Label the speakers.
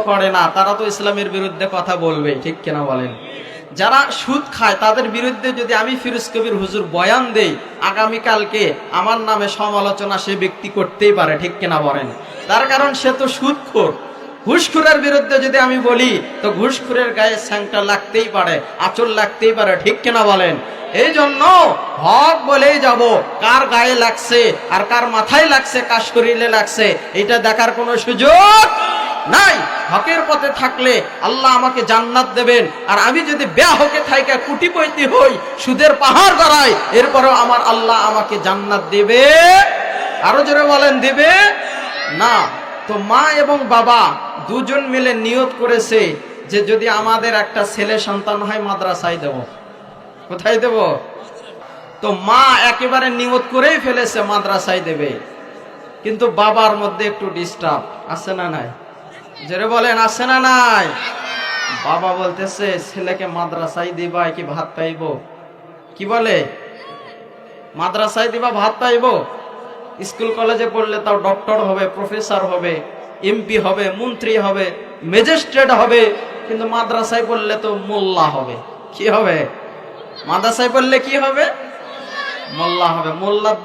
Speaker 1: পড়ে না, তারা তো ইসলামের বিরুদ্ধে কথা বলবে, ঠিক কিনা বলেন? যারা সুদ খায় তাদের বিরুদ্ধে যদি আমি ফিরোজ কবির হুজুর বয়ান দেই, আগামীকালকে আমার নামে সমালোচনা সে ব্যক্তি করতেই পারে, ঠিক কিনা বলেন? তার কারণ সে তো সুদখোর। ঘুষখোরের বিরুদ্ধে যদি আমি বলি, তো ঘুষখোরের গায়ে স্যাংটা লাগতেই পারে, আঁচল লাগতেই পারে, ঠিক কিনা বলেন? এই জন্য হক বলেই যাব, কার গায়ে লাগছে আর কার মাথায় লাগছে, কার শরীরে লাগছে, এটা দেখার কোনো সুযোগ নাই। হকের পথে থাকলে আল্লাহ আমাকে জান্নাত দেবেন, আর আমি যদি বেহকে থাইকা কুটিপতি হই, সুদের পাহাড় গড়াই, এরপরেও আমার আল্লাহ আমাকে জান্নাত দেবে? আরো জোরে বলেন, দেবে না? তো মা এবং বাবা দুজন মিলে নিয়ত করেছে যে যদি আমাদের একটা ছেলে সন্তান হয় মাদ্রাসায় দেব। কোথায় দেব? তো মা একেবারে নিয়ত করেই ফেলেছে মাদ্রাসায় দেবে, কিন্তু বাবার মধ্যে একটু ডিস্টার্ব আছে না নাই? জোরে বলেন, আছে না নাই? বাবা বলতেছে ছেলেকে মাদ্রাসায় দিবা কি ভাত পাইবো? কি বলে? মাদ্রাসায় দিবা ভাত পাইবো? স্কুল কলেজে পড়লে তাও ডক্টর হবে, প্রফেসর হবে, এমপি হবে, মন্ত্রী হবে, ম্যাজিস্ট্রেট হবে, কিন্তু মাদ্রাসায় পড়লে তো মোল্লা হবে। কি হবে? মাদ্রাসায় পড়লে কি হবে? মোল্লা হবে। মোল্লার